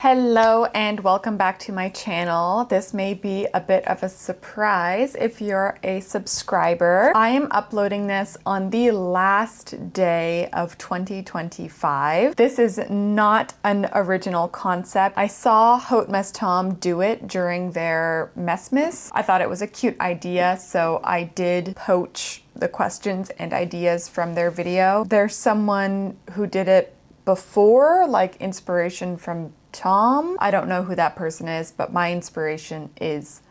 Hello and welcome back to my channel. This may be a bit of a surprise if you're a subscriber. I am uploading this on the last day of 2025. This is not an original concept. I saw Haute Mess Tom do it during their Messmas. I thought it was a cute idea, so I did poach the questions and ideas from their video. There's someone who did it before, like inspiration from Tom. I don't know who that person is, but my inspiration is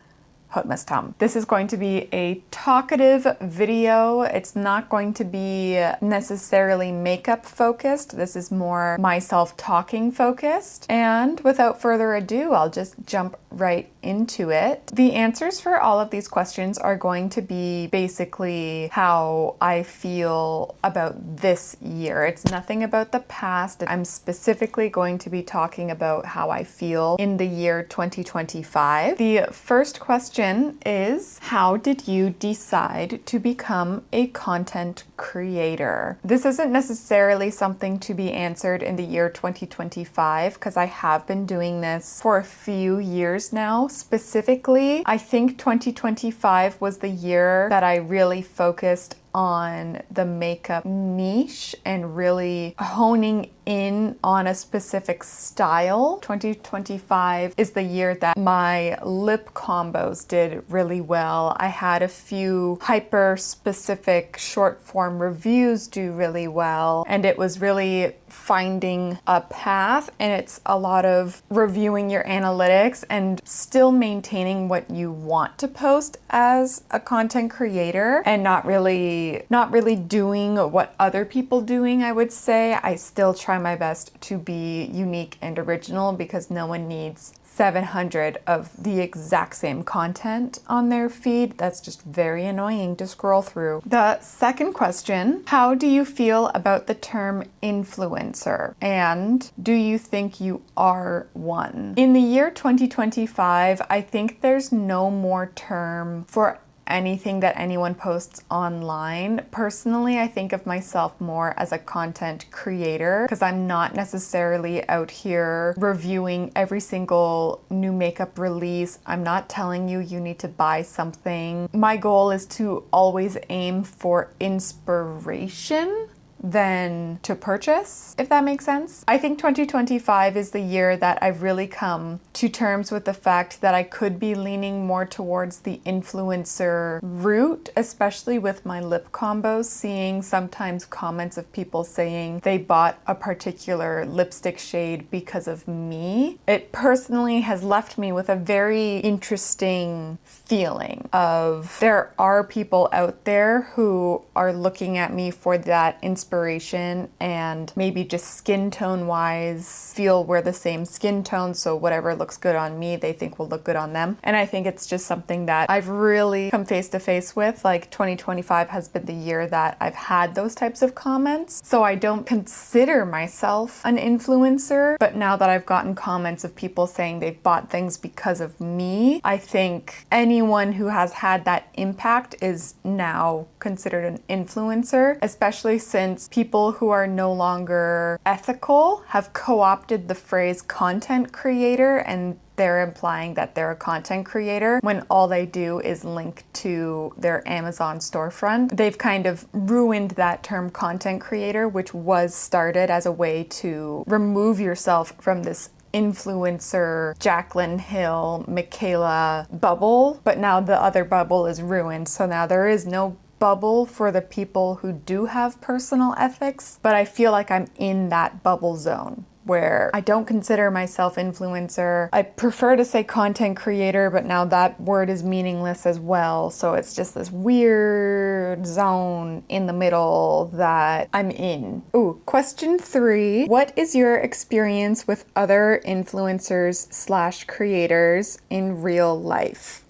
Haute Mess Tom. This is going to be a talkative video. It's not going to be necessarily makeup focused. This is more myself talking focused. And without further ado, I'll just jump right into it. The answers for all of these questions are going to be basically how I feel about this year. It's nothing about the past. I'm specifically going to be talking about how I feel in the year 2025. The first question is, how did you decide to become a content creator? This isn't necessarily something to be answered in the year 2025 because I have been doing this for a few years now. Specifically, I think 2025 was the year that I really focused on the makeup niche and really honing in on a specific style. 2025 is the year that my lip combos did really well. I had a few hyper specific short form reviews do really well, and it was really finding a path, and it's a lot of reviewing your analytics and still maintaining what you want to post as a content creator and not really doing what other people doing. I would say I still try my best to be unique and original because no one needs 700 of the exact same content on their feed. That's just very annoying to scroll through. The second question, how do you feel about the term influencer? And do you think you are one? In the year 2025, I think there's no more term for anything that anyone posts online. Personally, I think of myself more as a content creator because I'm not necessarily out here reviewing every single new makeup release. I'm not telling you need to buy something. My goal is to always aim for inspiration than to purchase, if that makes sense. I think 2025 is the year that I've really come to terms with the fact that I could be leaning more towards the influencer route, especially with my lip combos, seeing sometimes comments of people saying they bought a particular lipstick shade because of me. It personally has left me with a very interesting feeling of there are people out there who are looking at me for that inspiration and maybe just skin tone wise feel we're the same skin tone, so whatever looks good on me they think will look good on them. And I think it's just something that I've really come face to face with. Like 2025 has been the year that I've had those types of comments, so I don't consider myself an influencer, but now that I've gotten comments of people saying they've bought things because of me, I think anyone who has had that impact is now considered an influencer, especially since people who are no longer ethical have co-opted the phrase content creator, and they're implying that they're a content creator when all they do is link to their Amazon storefront. They've kind of ruined that term content creator, which was started as a way to remove yourself from this influencer Jaclyn Hill, Michaela bubble, but now the other bubble is ruined, so now there is no bubble for the people who do have personal ethics, but I feel like I'm in that bubble zone where I don't consider myself influencer. I prefer to say content creator, but now that word is meaningless as well. So it's just this weird zone in the middle that I'm in. Ooh, question 3. What is your experience with other influencers / creators in real life?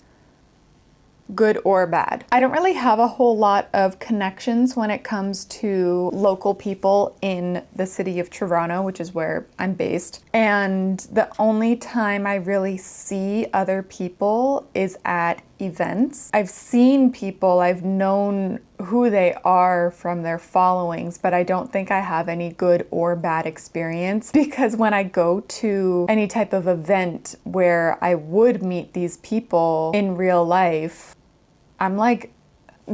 Good or bad. I don't really have a whole lot of connections when it comes to local people in the city of Toronto, which is where I'm based. And the only time I really see other people is at events. I've seen people I've known who they are from their followings, but I don't think I have any good or bad experience, because when I go to any type of event where I would meet these people in real life, I'm like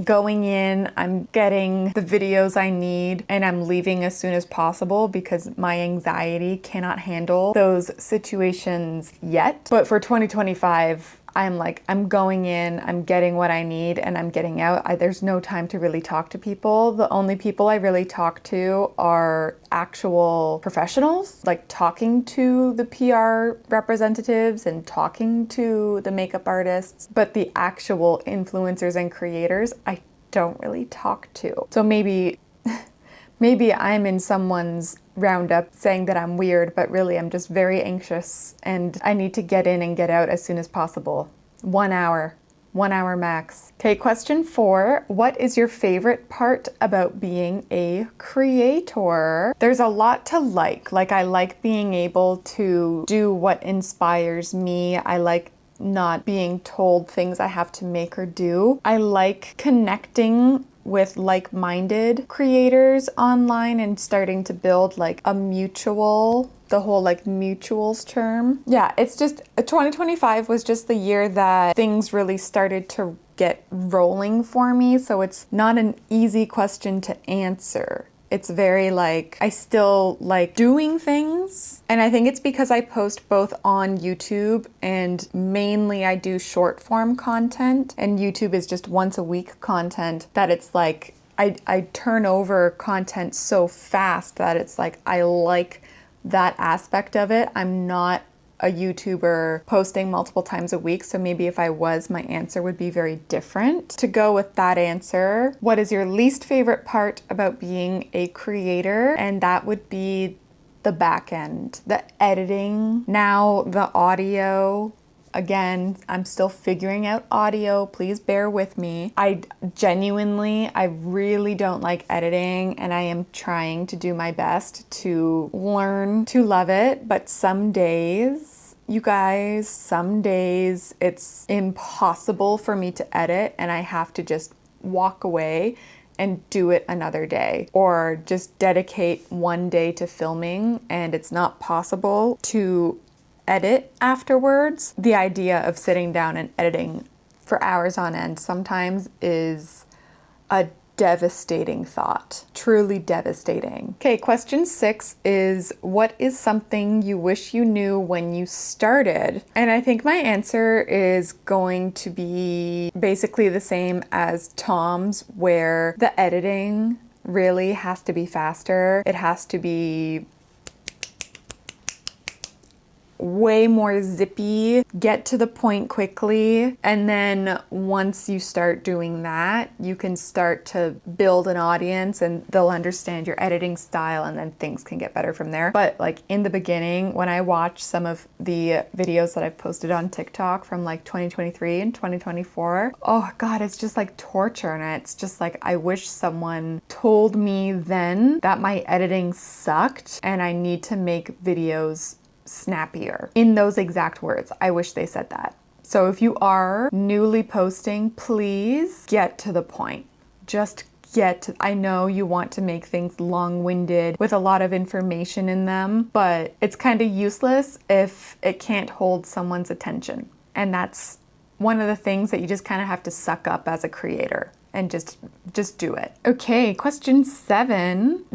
going in, I'm getting the videos I need, and I'm leaving as soon as possible because my anxiety cannot handle those situations yet. But for 2025, I'm going in, I'm getting what I need, and I'm getting out. There's no time to really talk to people. The only people I really talk to are actual professionals, like talking to the PR representatives and talking to the makeup artists. But the actual influencers and creators, I don't really talk to. So maybe I'm in someone's roundup saying that I'm weird, but really I'm just very anxious and I need to get in and get out as soon as possible. 1 hour max. Okay, question 4. What is your favorite part about being a creator? There's a lot to like. Like, I like being able to do what inspires me. I like not being told things I have to make or do. I like connecting with like-minded creators online and starting to build like a mutual, the whole like mutuals term. Yeah, it's just 2025 was just the year that things really started to get rolling for me. So it's not an easy question to answer. It's very like, I still like doing things. And I think it's because I post both on YouTube and mainly I do short form content, and YouTube is just once a week content, that it's like, I turn over content so fast that it's like, I like that aspect of it. I'm not a YouTuber posting multiple times a week, so maybe if I was, my answer would be very different. To go with that answer, what is your least favorite part about being a creator? And that would be the back end, the editing, now the audio. Again, I'm still figuring out audio. Please bear with me. I really don't like editing, and I am trying to do my best to learn to love it. But some days, you guys, some days it's impossible for me to edit, and I have to just walk away and do it another day, or just dedicate one day to filming, and it's not possible to edit afterwards. The idea of sitting down and editing for hours on end sometimes is a devastating thought, truly devastating. Okay, question 6 is, what is something you wish you knew when you started? And I think my answer is going to be basically the same as Tom's, where the editing really has to be faster. It has to be way more zippy, get to the point quickly, and then once you start doing that, you can start to build an audience and they'll understand your editing style, and then things can get better from there. But like in the beginning, when I watch some of the videos that I've posted on TikTok from like 2023 and 2024, oh God, it's just like torture. And it's just like, I wish someone told me then that my editing sucked and I need to make videos snappier. In those exact words, I wish they said that. So if you are newly posting, please get to the point. Just get to, I know you want to make things long-winded with a lot of information in them, but it's kind of useless if it can't hold someone's attention. And that's one of the things that you just kind of have to suck up as a creator and just do it. Okay, question 7.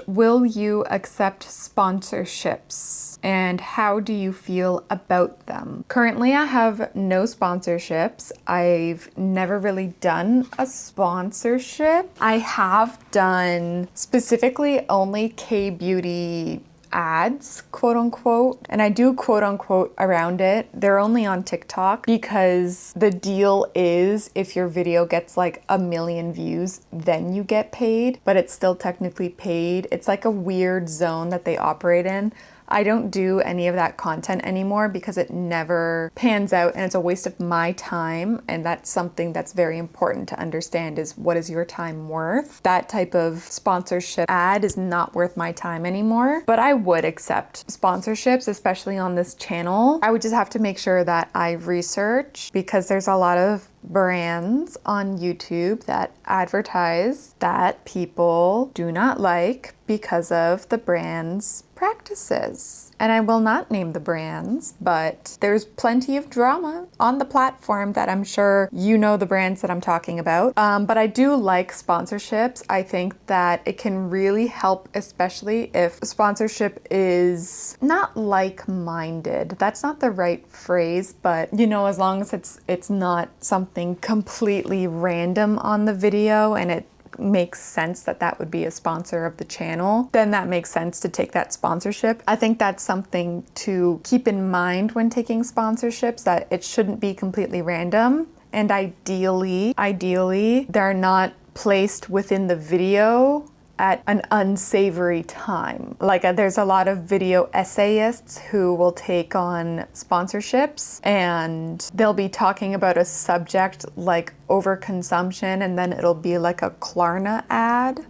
Will you accept sponsorships? And how do you feel about them? Currently, I have no sponsorships. I've never really done a sponsorship. I have done specifically only K-beauty ads, quote unquote, and I do quote unquote around it. They're only on TikTok because the deal is if your video gets like 1 million views, then you get paid, but it's still technically paid. It's like a weird zone that they operate in. I don't do any of that content anymore because it never pans out and it's a waste of my time. And that's something that's very important to understand, is what is your time worth? That type of sponsorship ad is not worth my time anymore. But I would accept sponsorships, especially on this channel. I would just have to make sure that I research, because there's a lot of brands on YouTube that advertise that people do not like because of the brand's practices. And I will not name the brands, but there's plenty of drama on the platform that I'm sure you know the brands that I'm talking about. But I do like sponsorships. I think that it can really help, especially if sponsorship is not like-minded. That's not the right phrase, but you know, as long as it's not something completely random on the video and it makes sense that that would be a sponsor of the channel, then that makes sense to take that sponsorship. I think that's something to keep in mind when taking sponsorships, that it shouldn't be completely random, and ideally they're not placed within the video at an unsavory time. Like there's a lot of video essayists who will take on sponsorships and they'll be talking about a subject like overconsumption, and then it'll be like a Klarna ad.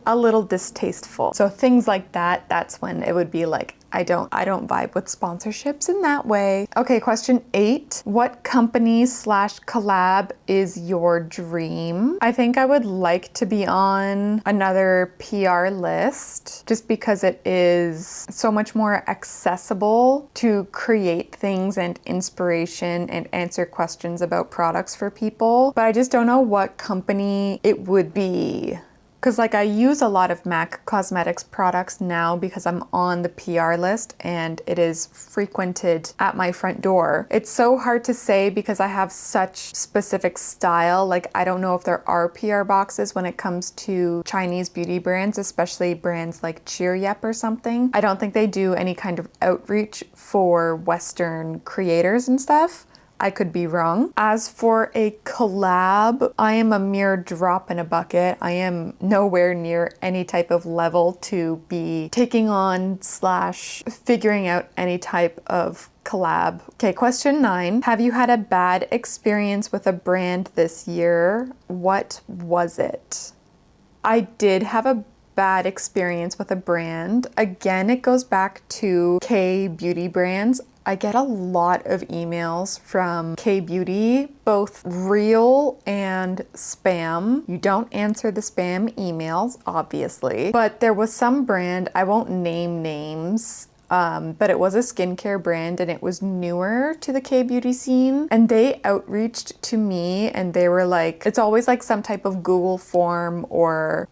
A little distasteful. So things like that, that's when it would be like, I don't vibe with sponsorships in that way. Okay, question 8. What company / collab is your dream? I think I would like to be on another PR list just because it is so much more accessible to create things and inspiration and answer questions about products for people. But I just don't know what company it would be. Because like I use a lot of MAC Cosmetics products now because I'm on the PR list and it is frequented at my front door. It's so hard to say because I have such specific style. Like I don't know if there are PR boxes when it comes to Chinese beauty brands, especially brands like Cheer Yep or something. I don't think they do any kind of outreach for Western creators and stuff. I could be wrong. As for a collab, I am a mere drop in a bucket. I am nowhere near any type of level to be taking on / figuring out any type of collab. Okay, question 9. Have you had a bad experience with a brand this year? What was it? I did have a bad experience with a brand. Again, it goes back to K beauty brands. I get a lot of emails from K-Beauty, both real and spam. You don't answer the spam emails, obviously. But there was some brand, I won't name names, but it was a skincare brand and it was newer to the K-beauty scene. And they outreached to me and they were like, it's always like some type of Google form or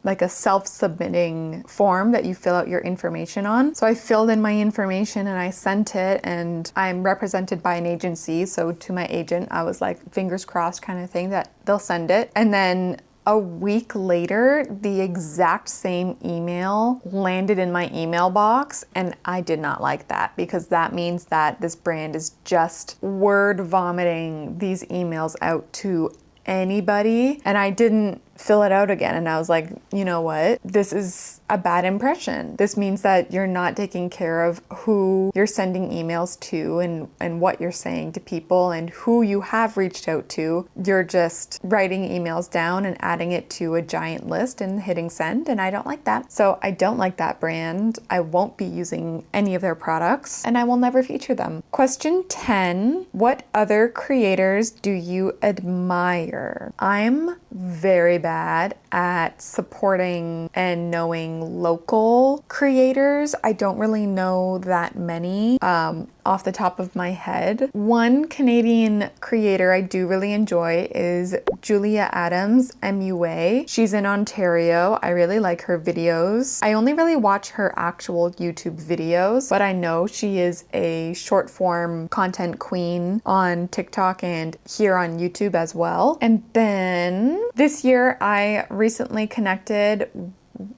like a self-submitting form that you fill out your information on. So I filled in my information and I sent it, and I'm represented by an agency. So to my agent, I was like, fingers crossed kind of thing that they'll send it. And then a week later, the exact same email landed in my email box, and I did not like that because that means that this brand is just word vomiting these emails out to anybody, and I didn't fill it out again. And I was like, you know what? This is a bad impression. This means that you're not taking care of who you're sending emails to and what you're saying to people and who you have reached out to. You're just writing emails down and adding it to a giant list and hitting send, and I don't like that. So I don't like that brand. I won't be using any of their products, and I will never feature them. Question 10. What other creators do you admire? I'm very bad at supporting and knowing local creators. I don't really know that many off the top of my head. One Canadian creator I do really enjoy is Julia Adams, MUA. She's in Ontario. I really like her videos. I only really watch her actual YouTube videos, but I know she is a short form content queen on TikTok and here on YouTube as well. And then this year I recently connected,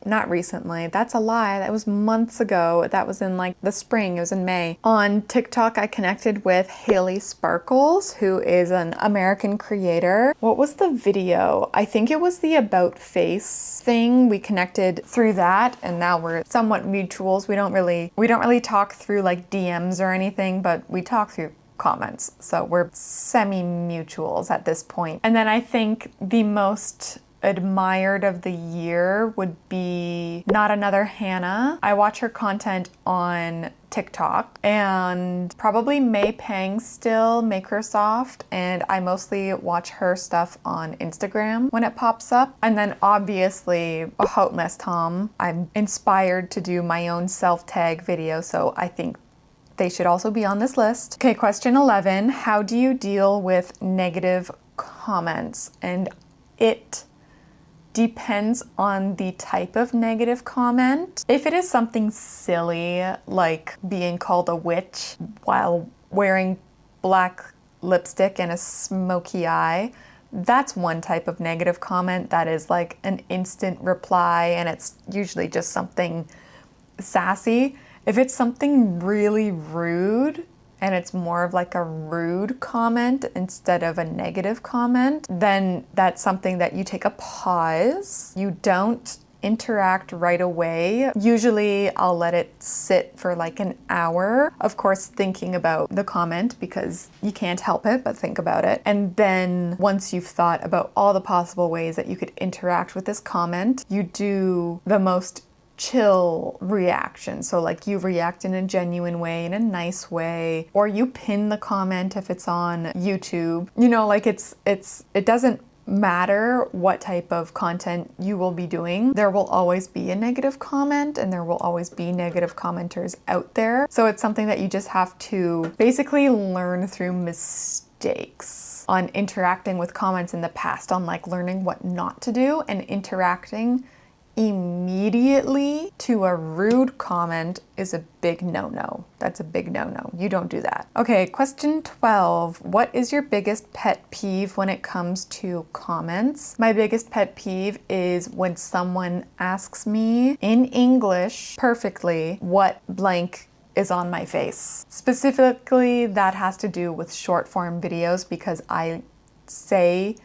not recently, that's a lie, that was months ago, that was in like the spring, it was in May. On TikTok I connected with Haley Sparkles, who is an American creator. What was the video? I think it was the about face thing. We connected through that and now we're somewhat mutuals. We don't really talk through like DMs or anything, but we talk through comments. So we're semi-mutuals at this point. And then I think the most admired of the year would be Not Another Hannah. I watch her content on TikTok, and probably May Pang still, Microsoft, and I mostly watch her stuff on Instagram when it pops up. And then obviously Houtless Tom. I'm inspired to do my own self-tag video, so I think they should also be on this list. Okay, question 11. How do you deal with negative comments? And it depends on the type of negative comment. If it is something silly, like being called a witch while wearing black lipstick and a smoky eye, that's one type of negative comment that is like an instant reply, and it's usually just something sassy. If it's something really rude, and it's more of like a rude comment instead of a negative comment, then that's something that you take a pause. You don't interact right away. Usually I'll let it sit for like an hour, of course thinking about the comment because you can't help it but think about it. And then once you've thought about all the possible ways that you could interact with this comment, you do the most chill reaction. So like you react in a genuine way, in a nice way, or you pin the comment if it's on YouTube. You know, like it doesn't matter what type of content you will be doing. There will always be a negative comment, and there will always be negative commenters out there. So it's something that you just have to basically learn through mistakes on interacting with comments in the past, on like learning what not to do, and interacting immediately to a rude comment is a big no-no. That's a big no-no. You don't do that. Okay, question 12. What is your biggest pet peeve when it comes to comments? My biggest pet peeve is when someone asks me in English perfectly what blank is on my face. Specifically, that has to do with short form videos, because I say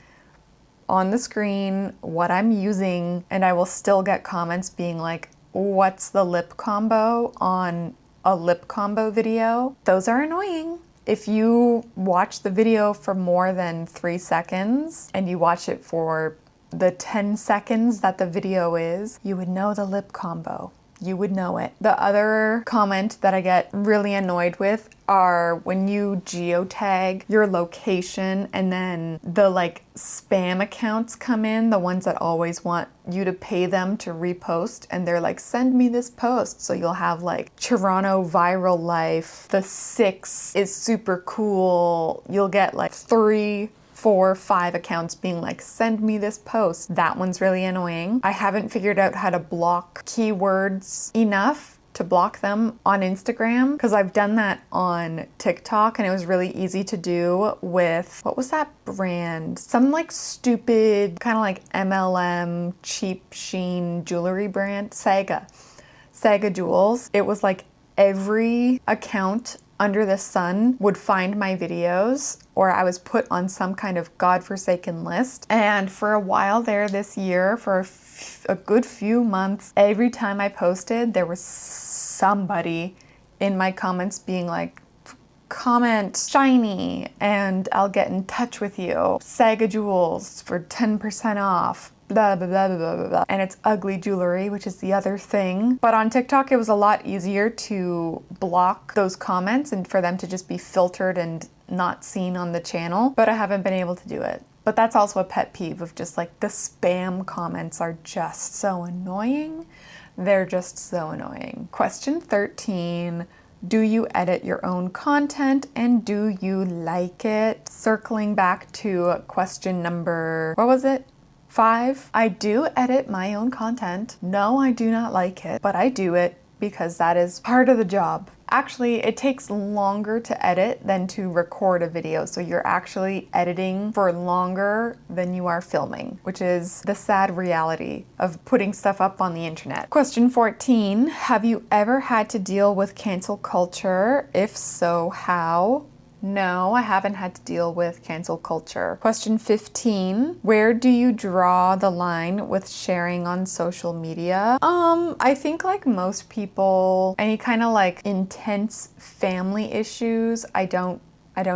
on the screen what I'm using, and I will still get comments being like, what's the lip combo on a lip combo video? Those are annoying. If you watch the video for more than 3 seconds and you watch it for the 10 seconds that the video is, you would know the lip combo. You would know it. The other comment that I get really annoyed with are when you geotag your location and then the like spam accounts come in, the ones that always want you to pay them to repost, and they're like, send me this post. So you'll have like Toronto Viral Life, The Six is super cool. You'll get like 3, 4, 5 accounts being like, send me this post. That one's really annoying. I haven't figured out how to block keywords enough to block them on Instagram, because I've done that on TikTok and it was really easy to do with, what was that brand? Some like stupid kind of like MLM cheap sheen jewelry brand, Saga Jewels. It was like every account under the sun would find my videos, or I was put on some kind of godforsaken list. And for a while there this year, for a good few months, every time I posted, there was somebody in my comments being like, comment shiny and I'll get in touch with you. Saga Jewels for 10% off. Blah, blah, blah, blah, blah, blah. And it's ugly jewelry, which is the other thing. But on TikTok, it was a lot easier to block those comments and for them to just be filtered and not seen on the channel. But I haven't been able to do it. But that's also a pet peeve of just like the spam comments are just so annoying. They're just so annoying. Question 13. Do you edit your own content and do you like it? Circling back to question number, what was it? 5. I do edit my own content. No, I do not like it, but I do it because that is part of the job. Actually, it takes longer to edit than to record a video, so you're actually editing for longer than you are filming, which is the sad reality of putting stuff up on the internet. Question 14, have you ever had to deal with cancel culture? If so, how? No, I haven't had to deal with cancel culture. Question 15, where do you draw the line with sharing on social media? I think like most people, any kind of like intense family issues, I don't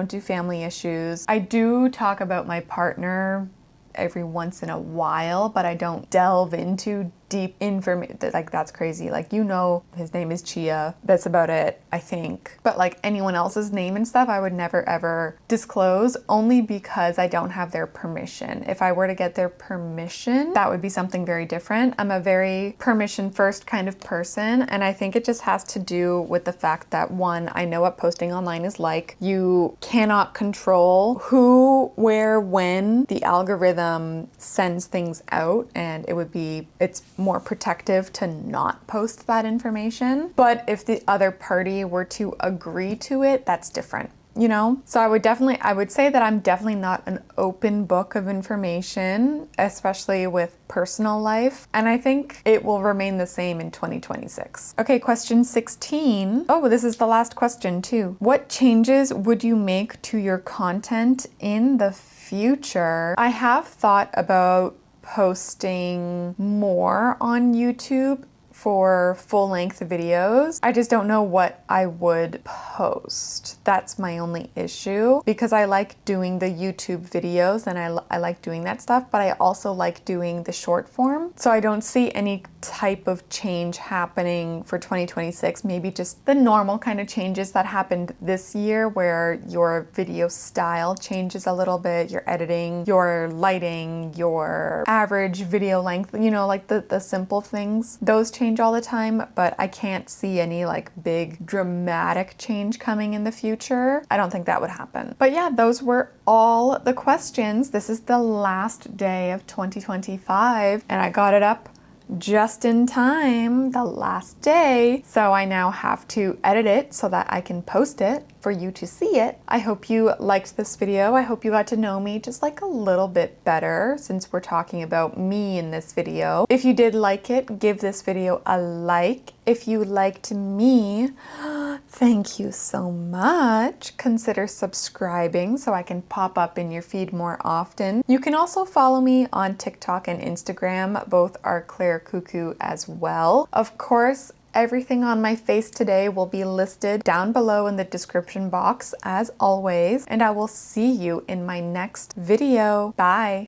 do family issues. I do talk about my partner every once in a while, but I don't delve into deep information. Like, that's crazy. Like, you know, his name is Chia. That's about it, I think. But like anyone else's name and stuff, I would never ever disclose, only because I don't have their permission. If I were to get their permission, that would be something very different. I'm a very permission first kind of person, and I think it just has to do with the fact that, one, I know what posting online is like. You cannot control who, where, when the algorithm sends things out, and it's more protective to not post that information. But if the other party were to agree to it, that's different, you know? So I would say that I'm definitely not an open book of information, especially with personal life. And I think it will remain the same in 2026. Okay, question 16. Oh, this is the last question too. What changes would you make to your content in the future? I have thought about posting more on YouTube for full-length videos. I just don't know what I would post. That's my only issue, because I like doing the YouTube videos and I like doing that stuff, but I also like doing the short form. So I don't see any type of change happening for 2026. Maybe just the normal kind of changes that happened this year, where your video style changes a little bit, your editing, your lighting, your average video length, you know, like the simple things. Those change all the time, but I can't see any like big dramatic change coming in the future. I don't think that would happen. But yeah, those were all the questions. This is the last day of 2025, and I got it up just in time, the last day. So I now have to edit it so that I can post it for you to see it. I hope you liked this video. I hope you got to know me just like a little bit better, since we're talking about me in this video. If you did like it, give this video a like. If you liked me, thank you so much. Consider subscribing so I can pop up in your feed more often. You can also follow me on TikTok and Instagram. Both are Claire Cuckoo as well. Of course, everything on my face today will be listed down below in the description box as always, and I will see you in my next video. Bye.